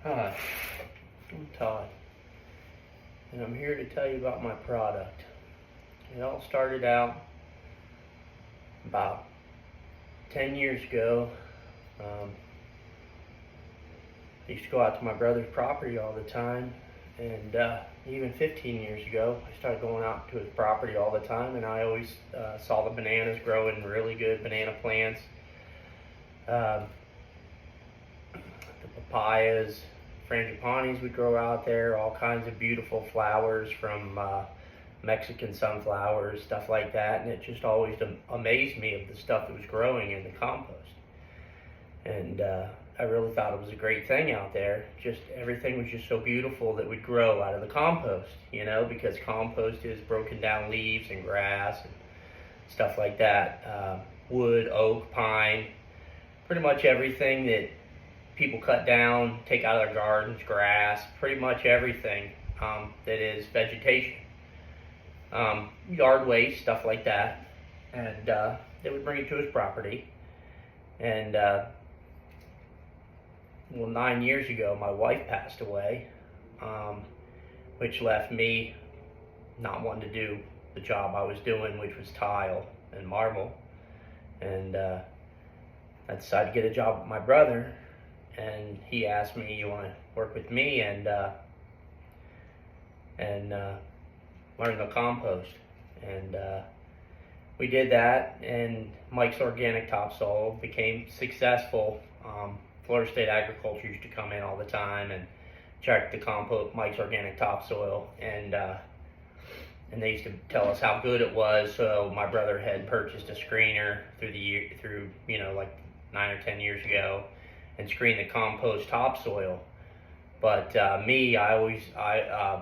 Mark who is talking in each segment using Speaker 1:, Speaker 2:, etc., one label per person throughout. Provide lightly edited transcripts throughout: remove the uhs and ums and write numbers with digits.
Speaker 1: Hi, I'm Todd, and I'm here to tell you about my product. It all started out about 10 years ago. I used to go out to my brother's property all the time, and even 15 years ago, I started going out to his property all the time, and I always saw the bananas growing, really good banana plants, the papayas, frangipanis would grow out there, all kinds of beautiful flowers from Mexican sunflowers, stuff like that, and it just always amazed me of the stuff that was growing in the compost. And I really thought it was a great thing out there. Just everything was just so beautiful that would grow out of the compost, because compost is broken down leaves and grass and stuff like that. Wood, oak, pine, pretty much everything that people cut down, take out of their gardens, grass, pretty much everything that is vegetation. Yard waste, stuff like that. And they would bring it to his property. And 9 years ago, my wife passed away, which left me not wanting to do the job I was doing, which was tile and marble. And I decided to get a job with my brother, and he asked me, "You want to work with me and learn the compost?" And we did that, and Mike's Organic Topsoil became successful. Florida State Agriculture used to come in all the time and check the compost, Mike's Organic Topsoil, and they used to tell us how good it was. So my brother had purchased a screener through like 9 or 10 years ago, and screened the compost topsoil. But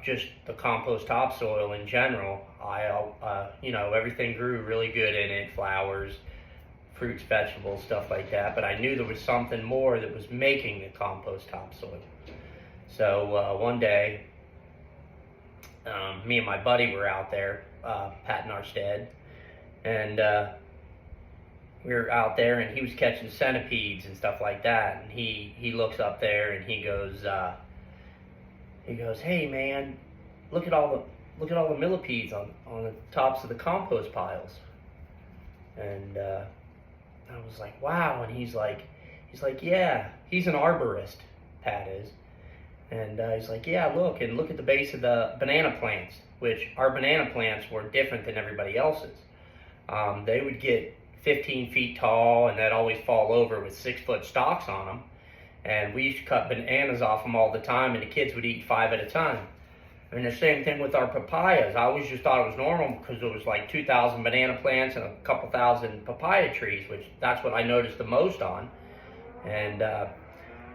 Speaker 1: just the compost topsoil in general, everything grew really good in it, flowers, fruits, vegetables, stuff like that. But I knew there was something more that was making the compost topsoil. So one day, me and my buddy were out there patting our stead, and we were out there, and he was catching centipedes and stuff like that. And he looks up there, and he goes, "Hey man, look at all the millipedes on the tops of the compost piles." And I was like, "Wow!" And he's like, "Yeah." He's an arborist, Pat is, and he's like, "Yeah, look at the base of the banana plants, which our banana plants were different than everybody else's. They would get 15 feet tall, and they'd always fall over with 6-foot stalks on them. And we used to cut bananas off them all the time, and the kids would eat 5 at a time. And the same thing with our papayas. I always just thought it was normal because there was like 2,000 banana plants and a couple thousand papaya trees, which that's what I noticed the most on. And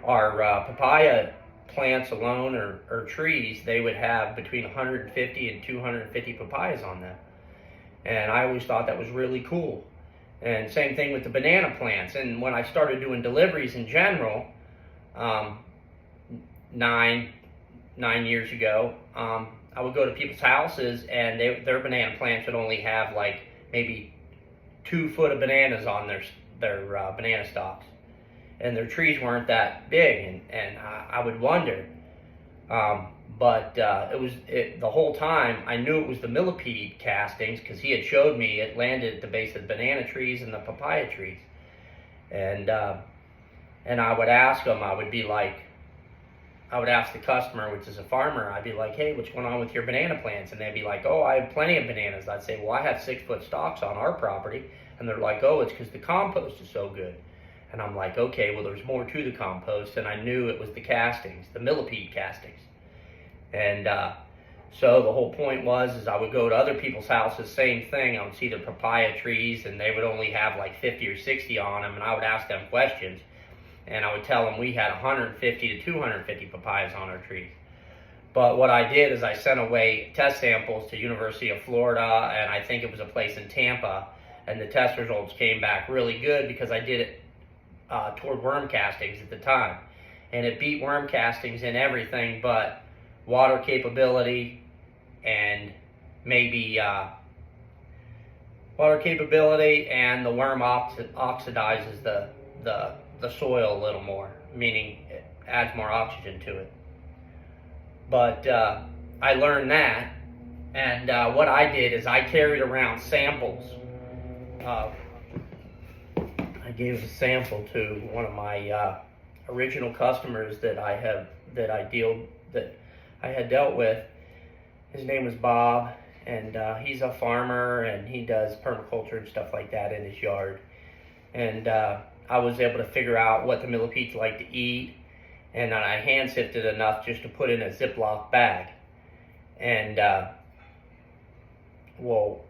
Speaker 1: our papaya plants alone or trees, they would have between 150 and 250 papayas on them. And I always thought that was really cool. And same thing with the banana plants. And when I started doing deliveries in general, 9 years ago, I would go to people's houses, and their banana plants would only have like maybe 2 foot of bananas on their banana stalks, and their trees weren't that big. And I would wonder, but the whole time I knew it was the millipede castings, because he had showed me it landed at the base of the banana trees and the papaya trees. And I would ask them, I would ask the customer, which is a farmer, I'd be like, "Hey, what's going on with your banana plants?" And they'd be like, "Oh, I have plenty of bananas." I'd say, "Well, I have 6-foot stalks on our property." And they're like, "Oh, it's because the compost is so good." And I'm like, "Okay, well, there's more to the compost." And I knew it was the castings, the millipede castings. And so the whole point is I would go to other people's houses, same thing. I would see their papaya trees, and they would only have like 50 or 60 on them. And I would ask them questions, and I would tell them we had 150 to 250 papayas on our trees. But what I did is I sent away test samples to University of Florida, and I think it was a place in Tampa, and the test results came back really good because I did it toward worm castings at the time. And it beat worm castings in everything but water capability, and maybe water capability, and the worm oxidizes the soil a little more, meaning adds more oxygen to it. But I learned that, and what I did is I carried around samples. I gave a sample to one of my original customers that I had dealt with. His name was Bob, and he's a farmer, and he does permaculture and stuff like that in his yard. And I was able to figure out what the millipedes like to eat, and then I hand sifted enough just to put in a Ziploc bag. And well,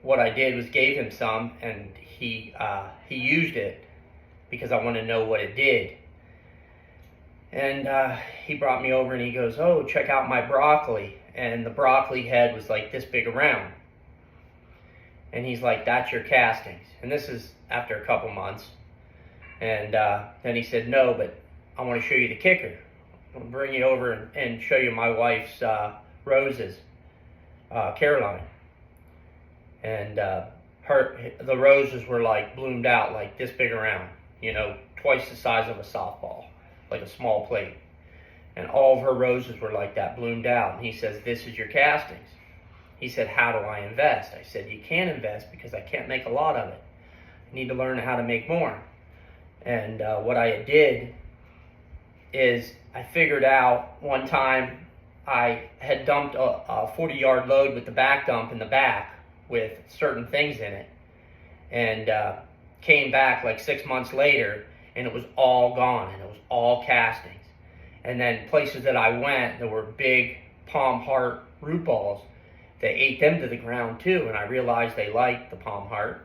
Speaker 1: what I did was gave him some, and he used it because I wanted to know what it did. And he brought me over and he goes, "Oh, check out my broccoli." And the broccoli head was like this big around. And he's like, "That's your castings." And this is after a couple months. And then he said, "No, but I want to show you the kicker. I'll bring you over and show you my wife's roses, Caroline." And the roses were like bloomed out like this big around, twice the size of a softball, like a small plate. And all of her roses were like that, bloomed out. And he says, "This is your castings." He said, "How do I invest?" I said, "You can't invest because I can't make a lot of it. I need to learn how to make more." And what I did is I figured out one time I had dumped a 40-yard load with the back dump in the back with certain things in it, and came back like 6 months later, and it was all gone, and it was all castings. And then places that I went, there were big palm heart root balls. They ate them to the ground too, and I realized they liked the palm heart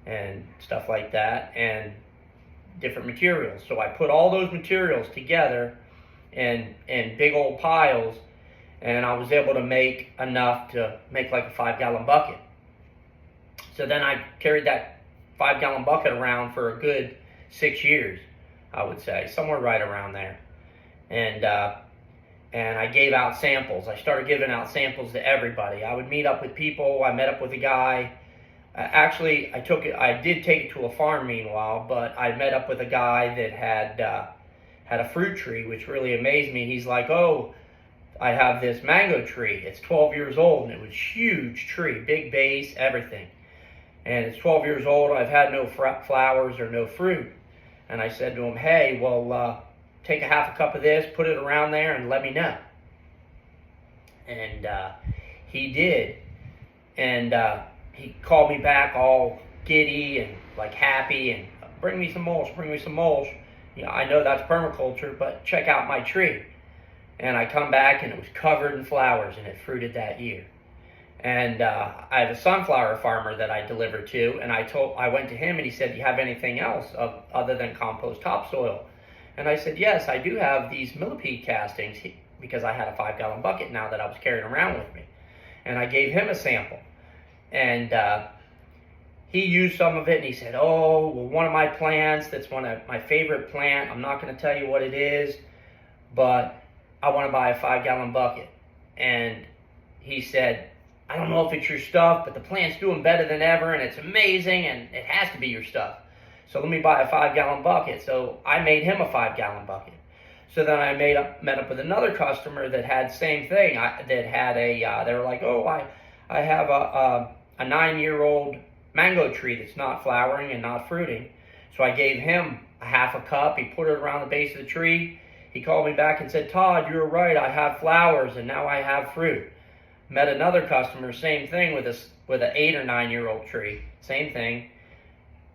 Speaker 1: and stuff like that, and different materials. So I put all those materials together in big old piles, and I was able to make enough to make like a 5-gallon bucket. So then I carried that 5-gallon bucket around for a good 6 years, I would say, somewhere right around there. And I gave out samples. I started giving out samples to everybody. I would meet up with people. I met up with a guy. Actually, I did take it to a farm meanwhile, but I met up with a guy that had a fruit tree, which really amazed me. He's like, "Oh, I have this mango tree. It's 12 years old," and it was a huge tree, big base, everything. And it's 12 years old. I've had no flowers or no fruit. And I said to him, "Hey, well, take a half a cup of this, put it around there, and let me know." And he did. And he called me back all giddy and like happy and, "Bring me some mulch, bring me some mulch. I know that's permaculture, but check out my tree." And I come back and it was covered in flowers, and it fruited that year. And I have a sunflower farmer that I delivered to, and I went to him and he said, "Do you have anything else other than compost topsoil?" And I said, "Yes, I do have these millipede castings," because I had a 5-gallon bucket now that I was carrying around with me. And I gave him a sample. And he used some of it, and he said, "Oh, well, one of my plants, that's one of my favorite plant, I'm not going to tell you what it is, but I want to buy a 5-gallon bucket." And he said, "I don't know if it's your stuff, but the plant's doing better than ever, and it's amazing, and it has to be your stuff. So let me buy a 5-gallon bucket." So I made him a 5-gallon bucket. So then I met up with another customer that had the same thing. They were like, "Oh, I have a 9-year-old mango tree that's not flowering and not fruiting." So I gave him a half a cup. He put it around the base of the tree. He called me back and said, "Todd, you were right. I have flowers, and now I have fruit." Met another customer, same thing, with an 8 or 9-year-old tree. Same thing.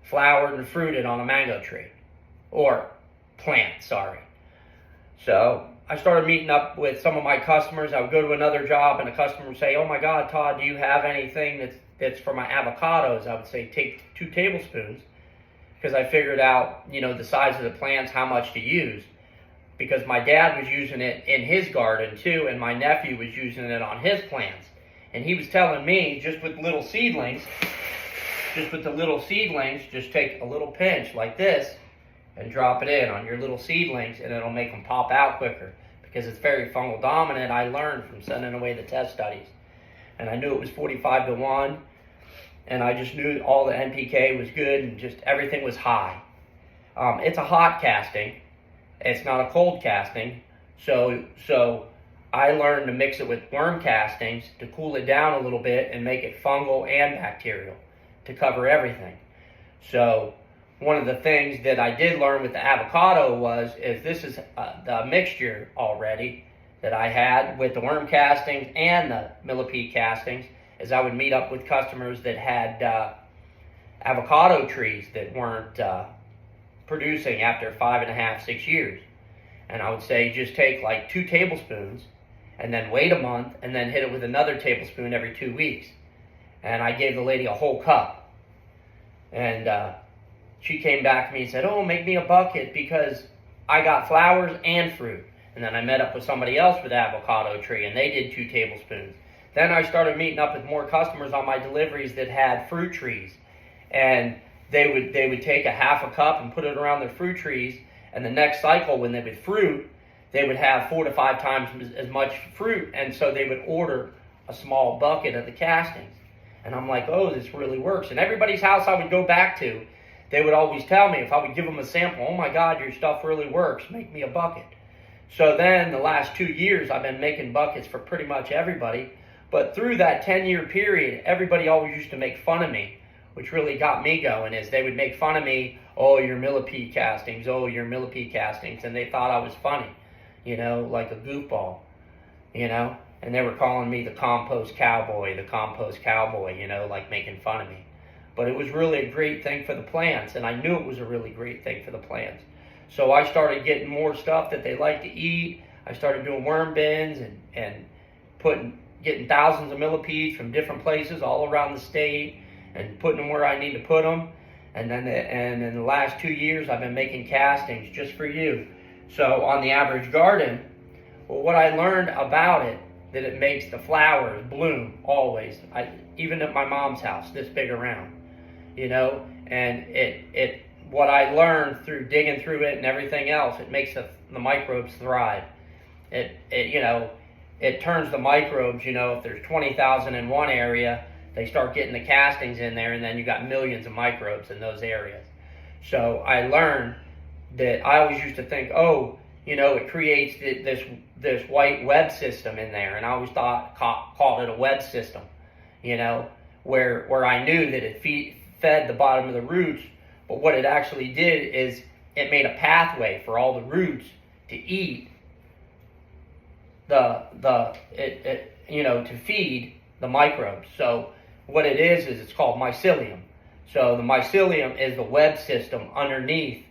Speaker 1: Flowered and fruited on a mango tree. Or plant, sorry. So I started meeting up with some of my customers. I would go to another job and a customer would say, "Oh my God, Todd, do you have anything that's for my avocados?" I would say, "Take 2 tablespoons. Because I figured out, the size of the plants, how much to use. Because my dad was using it in his garden too, and my nephew was using it on his plants. And he was telling me, just with the little seedlings, just take a little pinch like this and drop it in on your little seedlings, and it'll make them pop out quicker because it's very fungal dominant. I learned from sending away the test studies. And I knew it was 45-1, and I just knew all the NPK was good and just everything was high. It's a hot casting. It's not a cold casting, so I learned to mix it with worm castings to cool it down a little bit and make it fungal and bacterial to cover everything. So one of the things that I did learn with the avocado is this is the mixture already that I had with the worm castings and the millipede castings, is I would meet up with customers that had avocado trees that weren't producing after 5.5, 6 years. And I would say just take like 2 tablespoons and then wait a month and then hit it with another tablespoon every 2 weeks. And I gave the lady a whole cup. And she came back to me and said, oh, make me a bucket because I got flowers and fruit. And then I met up with somebody else with an avocado tree and they did 2 tablespoons. Then I started meeting up with more customers on my deliveries that had fruit trees. And they would take a half a cup and put it around their fruit trees. And the next cycle, when they would fruit, they would have 4 to 5 times as much fruit. And so they would order a small bucket of the castings. And I'm like, oh, this really works. And everybody's house I would go back to, they would always tell me, if I would give them a sample, oh my God, your stuff really works, make me a bucket. So then the last 2 years, I've been making buckets for pretty much everybody. But through that 10-year period, everybody always used to make fun of me, which really got me going, is they would make fun of me, oh, your millipede castings, oh, your millipede castings. And they thought I was funny, like a goofball, And they were calling me the compost cowboy, like making fun of me. But it was really a great thing for the plants, and I knew it was a really great thing for the plants. So I started getting more stuff that they like to eat. I started doing worm bins and getting thousands of millipedes from different places all around the state and putting them where I need to put them. And then in the last 2 years, I've been making castings just for you. So on the average garden, well, what I learned about it, that it makes the flowers bloom always. Even at my mom's house, this big around, and what I learned through digging through it and everything else, it makes the microbes thrive. It turns the microbes, if there's 20,000 in one area, they start getting the castings in there, and then you got millions of microbes in those areas. So I learned that I always used to think, it creates this white web system in there, and I always called it a web system, where I knew that it fed the bottom of the roots, but what it actually did is it made a pathway for all the roots to eat to feed the microbes. So what it is it's called mycelium. So the mycelium is the web system underneath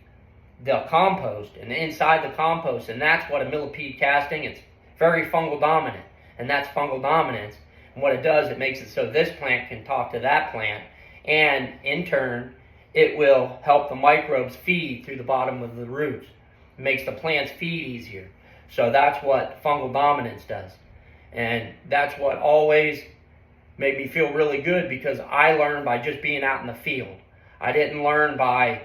Speaker 1: the compost and inside the compost, and that's what a millipede casting, it's very fungal dominant, and that's fungal dominance. And what it does, it makes it so this plant can talk to that plant, and in turn it will help the microbes feed through the bottom of the roots. It makes the plants feed easier. So that's what fungal dominance does, and that's what always made me feel really good, because I learned by just being out in the field. I didn't learn by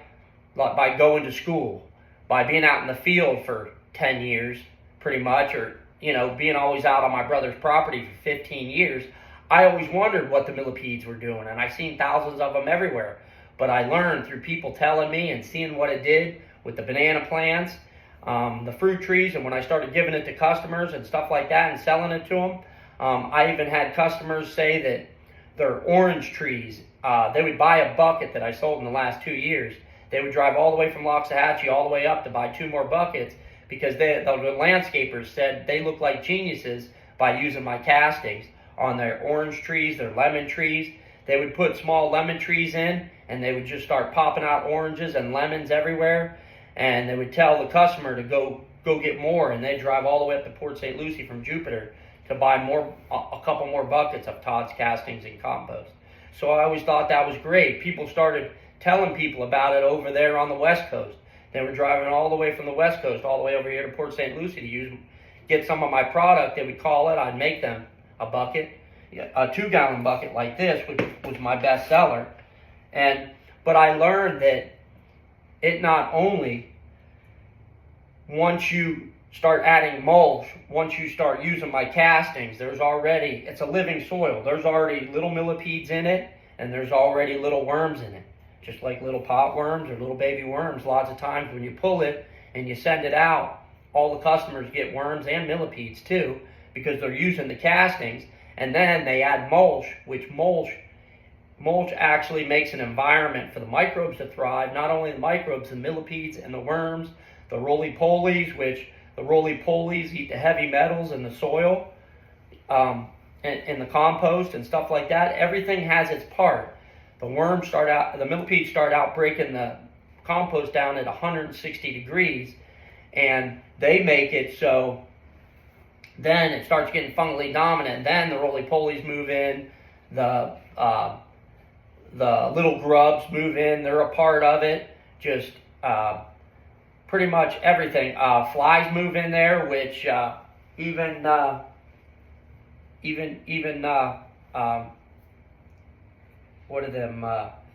Speaker 1: going to school, by being out in the field for 10 years, pretty much, or, being always out on my brother's property for 15 years. I always wondered what the millipedes were doing, and I've seen thousands of them everywhere. But I learned through people telling me and seeing what it did with the banana plants, the fruit trees, and when I started giving it to customers and stuff like that and selling it to them. I even had customers say that their orange trees, they would buy a bucket that I sold in the last 2 years. They would drive all the way from Loxahatchee all the way up to buy 2 more buckets, because the landscapers said they look like geniuses by using my castings on their orange trees, their lemon trees. They would put small lemon trees in, and they would just start popping out oranges and lemons everywhere. And they would tell the customer to go get more, and they'd drive all the way up to Port St. Lucie from Jupiter to buy a couple more buckets of Todd's castings and compost. So I always thought that was great. People started telling people about it over there on the West Coast. They were driving all the way from the West Coast all the way over here to Port St. Lucie to get some of my product. They would call it. I'd make them a bucket, a 2-gallon bucket like this, which was my best seller. But I learned that it not only, once you start adding mulch, once you start using my castings, it's a living soil. There's already little millipedes in it, and there's already little worms in it. Just like little pot worms or little baby worms. Lots of times when you pull it and you send it out, all the customers get worms and millipedes too, because they're using the castings. And then they add mulch, which mulch actually makes an environment for the microbes to thrive. Not only the microbes, the millipedes and the worms, the roly-polies, which the roly-polies eat the heavy metals in the soil, and the compost and stuff like that. Everything has its part. The millipedes start out breaking the compost down at 160 degrees, and they make it so then it starts getting fungally dominant. Then the roly-polies move in, the little grubs move in, they're a part of it. Just pretty much everything. Flies move in there, which even what are them?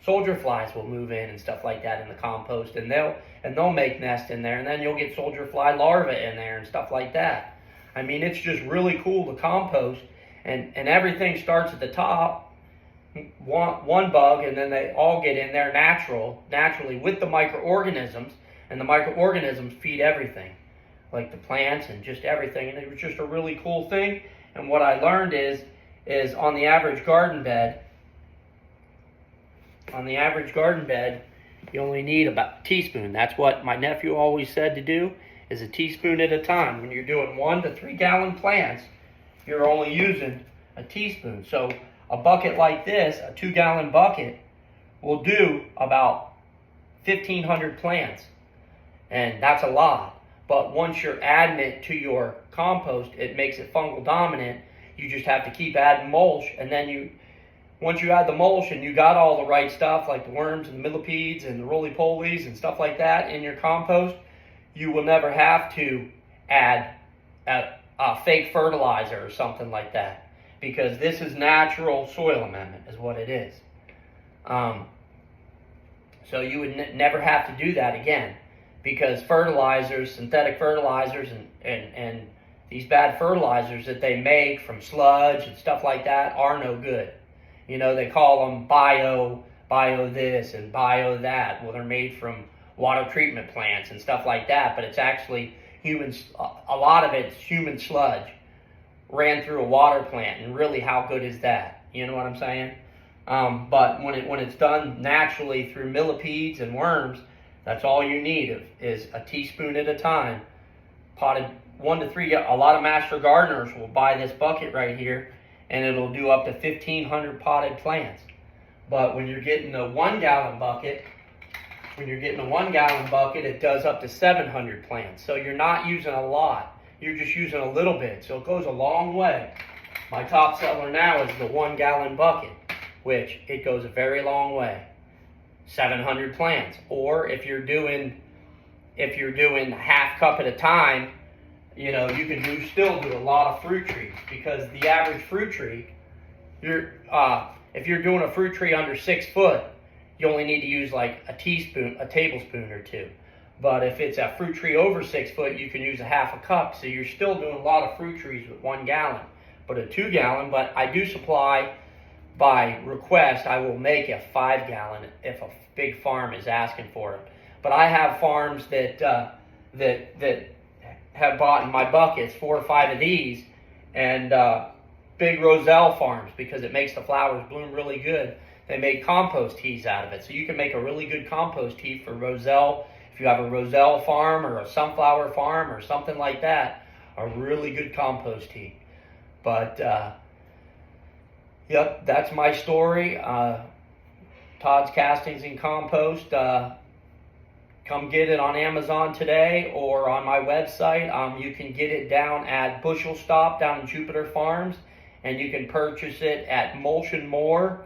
Speaker 1: Soldier flies will move in and stuff like that in the compost, and they'll make nests in there, and then you'll get soldier fly larvae in there and stuff like that. I mean, it's just really cool to compost, and everything starts at the top, one bug, and then they all get in there naturally with the microorganisms, and the microorganisms feed everything, like the plants and just everything. And it was just a really cool thing. And what I learned is on the average garden bed, you only need about a teaspoon. That's what my nephew always said to do, is a teaspoon at a time. When you're doing 1 to 3 gallon plants, you're only using a teaspoon. So a bucket like this, a 2 gallon bucket, will do about 1,500 plants. And that's a lot. But once you're adding it to your compost, it makes it fungal dominant. You just have to keep adding mulch, and then once you add the mulch and you got all the right stuff, like the worms and the millipedes and the roly-polies and stuff like that in your compost, you will never have to add a fake fertilizer or something like that, because this is natural soil amendment is what it is. So you would never have to do that again, because fertilizers, synthetic fertilizers, and these bad fertilizers that they make from sludge and stuff like that are no good. You know, they call them bio this and bio that. Well, they're made from water treatment plants and stuff like that, but it's actually a lot of it's human sludge ran through a water plant, and really, how good is that? You know what I'm saying? But when it's done naturally through millipedes and worms, that's all you need is a teaspoon at a time. Potted 1 to 3. A lot of master gardeners will buy this bucket right here, and it'll do up to 1,500 potted plants. But when you're getting a 1 gallon bucket, it does up to 700 plants. So you're not using a lot. You're just using a little bit. So it goes a long way. My top seller now is the 1 gallon bucket, which it goes a very long way. 700 plants. Or if you're doing half cup at a time, you know, you can still do a lot of fruit trees, because the average fruit tree, if you're doing a fruit tree under 6 foot, you only need to use like a tablespoon or 2. But if it's a fruit tree over 6 foot, you can use a half a cup. So you're still doing a lot of fruit trees with 1 gallon. But a 2 gallon, but I do supply by request. I will make a 5 gallon if a big farm is asking for it. But I have farms that have bought in my buckets 4 or 5 of these, and big roselle farms, because it makes the flowers bloom really good. They make compost teas out of it. So you can make a really good compost tea for roselle. If you have a roselle farm or a sunflower farm or something like that, a really good compost tea. But, yep, that's my story. Todd's Castings and Compost. Come get it on Amazon today or on my website. You can get it down at Bushel Stop down in Jupiter Farms, and you can purchase it at Mulch and More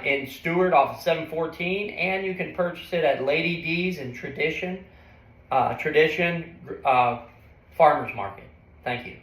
Speaker 1: in Stewart off of 714, and you can purchase it at Lady D's in Tradition Farmers Market. Thank you.